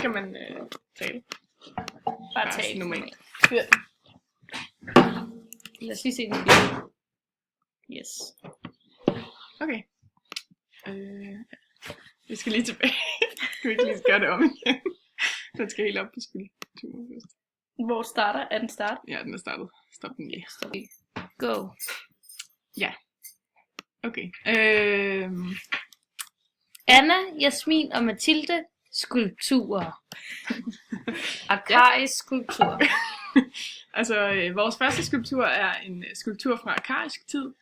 skal man tale. Bare tale. Normalt. Ja. Lad os lige se den video. Yes. Okay. Vi skal lige tilbage. Kan vi ikke lige gøre det om igen? Den skal helt op på skulpturen først. Hvor starter? Er den start? Ja, den er startet. Stop den lige. Go. Ja. Okay. Anna, Jasmin og Mathilde. Skulpturer. Arkaisk skulptur. Altså, vores første skulptur er en skulptur fra arkaisk tid.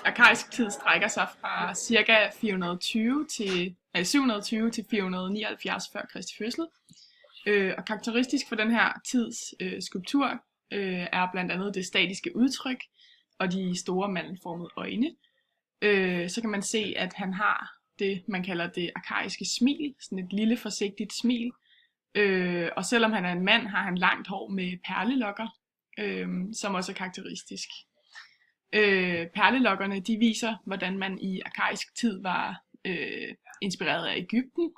Arkaisk tid strækker sig fra ca. 720 til 479 før Kristi fødsel. Og karakteristisk for den her tids skulptur er blandt andet det statiske udtryk og de store mandelformede øjne. Så kan man se, at han har det, man kalder det arkaiske smil, sådan et lille forsigtigt smil. Og selvom han er en mand, har han langt hår med perlelokker, som også er karakteristisk. Perlelokkerne, de viser, hvordan man i arkaisk tid var inspireret af Egypten.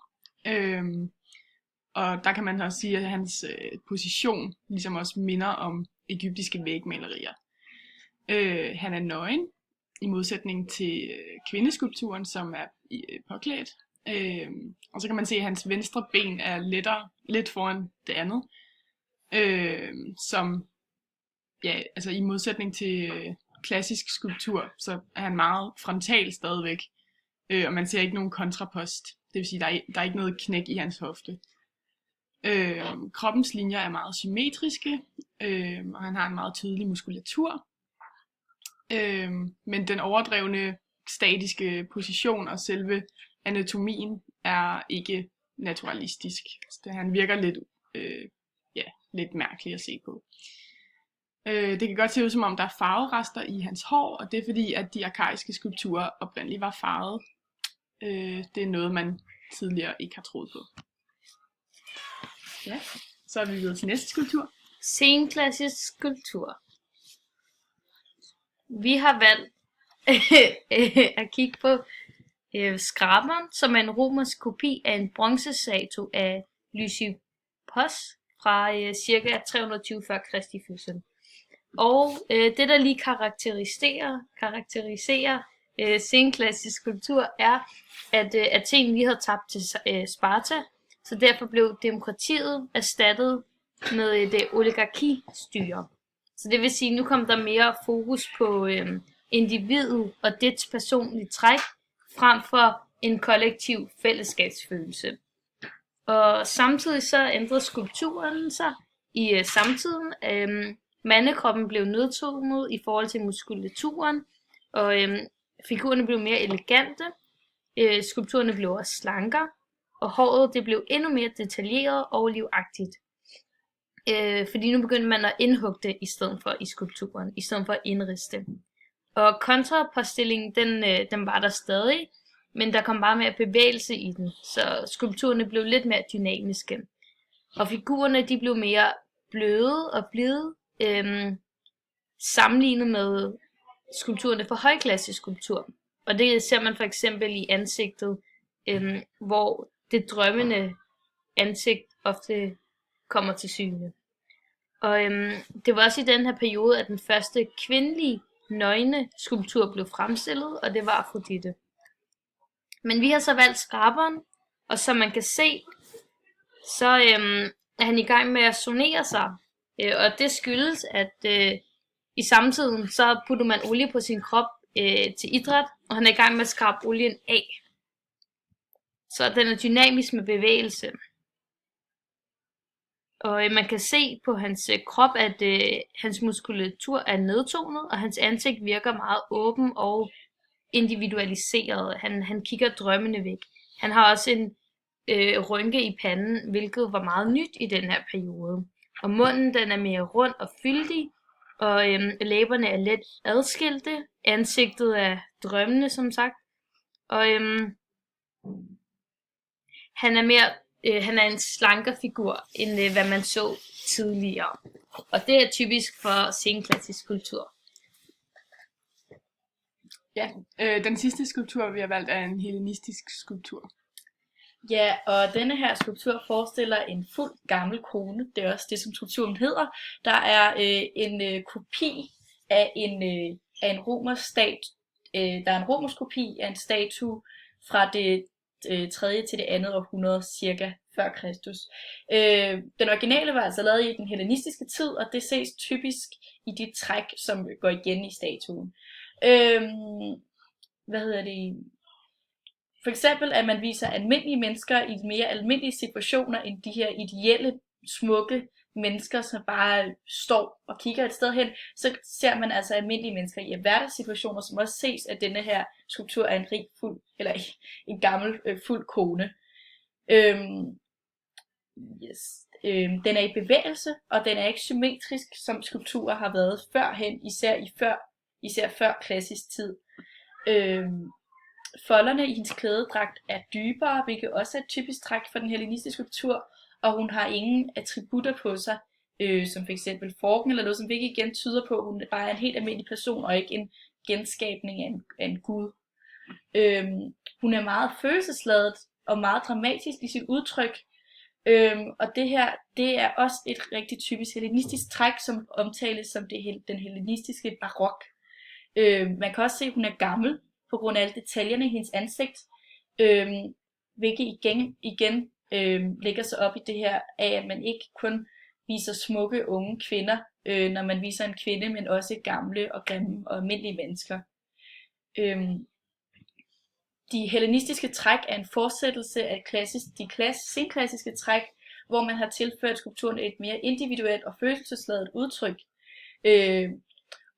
Og der kan man også sige, at hans position ligesom også minder om egyptiske vægmalerier. Han er nøgen, i modsætning til kvindeskulpturen, som er påklædt. Og så kan man se, at hans venstre ben er lidt foran det andet. Som, ja, altså i modsætning til klassisk skulptur, så er han meget frontal stadigvæk. Og man ser ikke nogen kontrapost. Det vil sige, der er ikke noget knæk i hans hofte. Kroppens linjer er meget symmetriske, og han har en meget tydelig muskulatur. Men den overdrevne statiske position og selve anatomien er ikke naturalistisk. Så han virker lidt mærkelig at se på. Det kan godt se ud som om der er farverester i hans hår, og det er fordi at de arkaiske skulpturer oprindeligt var farvet. Det er noget man tidligere ikke har troet på. Ja, så er vi videre til næste skulptur. Senklassisk skulptur. Vi har valgt at kigge på skraberen, som er en romersk kopi af en bronzestatue af Lysippos fra ca. 320 før Kristi fødsel. Og det der lige karakteriserer senklassisk skulptur er, at Athen lige havde tabt til Sparta, så derfor blev demokratiet erstattet med et oligarkistyre. Så det vil sige, at nu kom der mere fokus på individet og dets personlige træk, frem for en kollektiv fællesskabsfølelse. Og samtidig så ændrede skulpturen sig i samtiden. Mandekroppen blev nedtonet i forhold til muskulaturen, og figurerne blev mere elegante. Skulpturerne blev også slankere, og håret det blev endnu mere detaljeret og livagtigt. Fordi nu begyndte man at indhugge det i stedet for i skulpturen, i stedet for at indriste. Og kontrapostillingen, den var der stadig, men der kom bare mere bevægelse i den, så skulpturerne blev lidt mere dynamiske. Og figurerne, de blev mere bløde og blide, sammenlignet med skulpturerne for højklassisk skulptur. Og det ser man for eksempel i ansigtet, hvor det drømmende ansigt ofte kommer til syne. Og det var også i den her periode, at den første kvindelige nøgne skulptur blev fremstillet, og det var Afrodite. Men vi har så valgt skraberen, og som man kan se, så er han i gang med at sonere sig. Og det skyldes, at i samtiden så putter man olie på sin krop til idræt, og han er i gang med at skrabe olien af. Så den er dynamisk med bevægelse. Og man kan se på hans krop, at hans muskulatur er nedtonet, og hans ansigt virker meget åben og individualiseret. Han kigger drømmende væk. Han har også en rynke i panden, hvilket var meget nyt i den her periode. Og munden den er mere rund og fyldig, og læberne er let adskilte. Ansigtet er drømmende, som sagt. Og han er en slankere figur, end hvad man så tidligere. Og det er typisk for senklassisk skulptur. Ja, den sidste skulptur, vi har valgt, er en hellenistisk skulptur. Ja, og denne her skulptur forestiller en fuld gammel kone. Det er også det, som skulpturen hedder. Der er en kopi af en romersk der er en romersk kopi af en statue fra det 3. til det 2. århundrede cirka før Kristus. Den originale var altså lavet i den hellenistiske tid, og det ses typisk i de træk, som går igen i statuen. For eksempel, at man viser almindelige mennesker i mere almindelige situationer end de her ideelle, smukke mennesker, som bare står og kigger et sted hen, så ser man altså almindelige mennesker i hverdagssituationer, som også ses, at denne her skulptur er en gammel fuld kone. Den er i bevægelse, og den er ikke symmetrisk, som skulpturer har været førhen, især før klassisk tid. Folderne i hendes klædedragt er dybere, hvilket også er et typisk træk for den hellenistiske skulptur, og hun har ingen attributter på sig, som f.eks. forken eller noget, som virkelig igen tyder på, at hun bare er en helt almindelig person, og ikke en genskabning af en gud. Hun er meget følelsesladet og meget dramatisk i sit udtryk, og det her, det er også et rigtig typisk hellenistisk træk, som omtales som den hellenistiske barok. Man kan også se, at hun er gammel, på grund af alle detaljerne i hendes ansigt, hvilket igen lægger sig op i det her af, at man ikke kun viser smukke unge kvinder, når man viser en kvinde, men også gamle og grimme og almindelige mennesker. De hellenistiske træk er en fortsættelse af de senklassiske træk, hvor man har tilført skulpturen et mere individuelt og følelsesladet udtryk.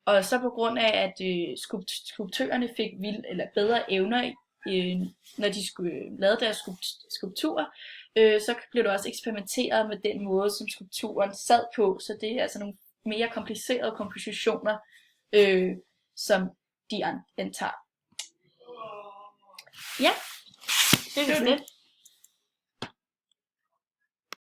Og så på grund af, at skulptørerne fik bedre evner, når de skulle lave deres skulpturer, så blev der også eksperimenteret med den måde, som skulpturen sad på. Så det er altså nogle mere komplicerede kompositioner, som de antager. Ja, det er det.